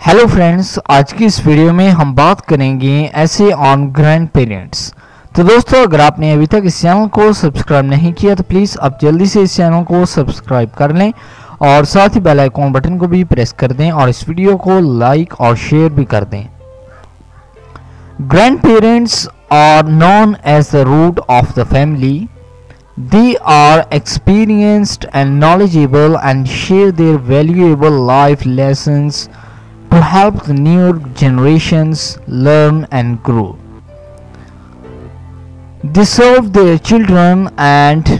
Hello friends, आज की इस वीडियो में हम बात करेंगे ऐसे ऑन ग्रैंड पेरेंट्स। तो दोस्तों, अगर आपने अभी तक इस चैनल को सब्सक्राइब नहीं किया तो प्लीज़ आप जल्दी से इस चैनल को सब्सक्राइब कर लें और साथ ही बेल आइकॉन बटन को भी प्रेस कर दें और इस वीडियो को लाइक और शेयर भी कर दें। Grandparents are known as the root of the family. They are experienced and knowledgeable and share their valuable life lessons to help the newer generations learn and grow. They serve their children and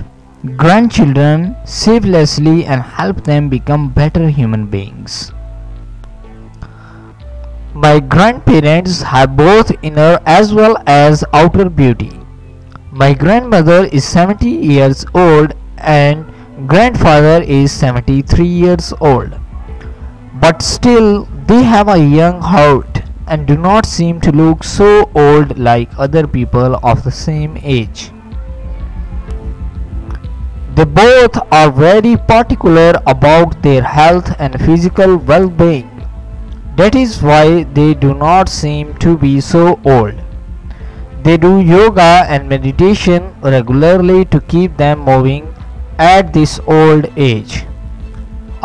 grandchildren selflessly and help them become better human beings. My grandparents have both inner as well as outer beauty. My grandmother is 70 years old and grandfather is 73 years old. But still they have a young heart and do not seem to look so old like other people of the same age. They both are very particular about their health and physical well-being. That is why they do not seem to be so old. They do yoga and meditation regularly to keep them moving at this old age.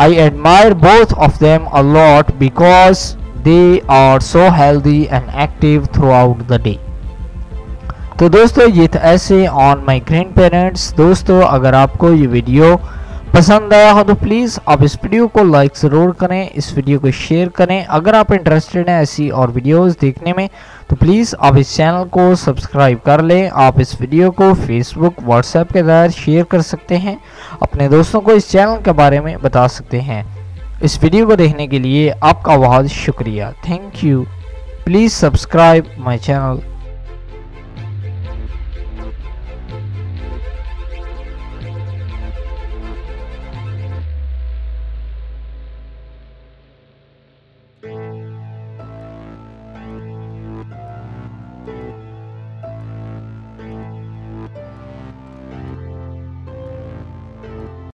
I admire both of them a lot because they are so healthy and active throughout the day. तो दोस्तों, ये था ऐसे on my grand parents. दोस्तों, अगर आपको ये video पसंद आया हो तो प्लीज़ आप इस वीडियो को लाइक ज़रूर करें, इस वीडियो को शेयर करें। अगर आप इंटरेस्टेड हैं ऐसी और वीडियोस देखने में तो प्लीज़ आप इस चैनल को सब्सक्राइब कर लें। आप इस वीडियो को फेसबुक व्हाट्सएप के द्वारा शेयर कर सकते हैं, अपने दोस्तों को इस चैनल के बारे में बता सकते हैं। इस वीडियो को देखने के लिए आपका बहुत शुक्रिया। Thank you. Please subscribe my channel.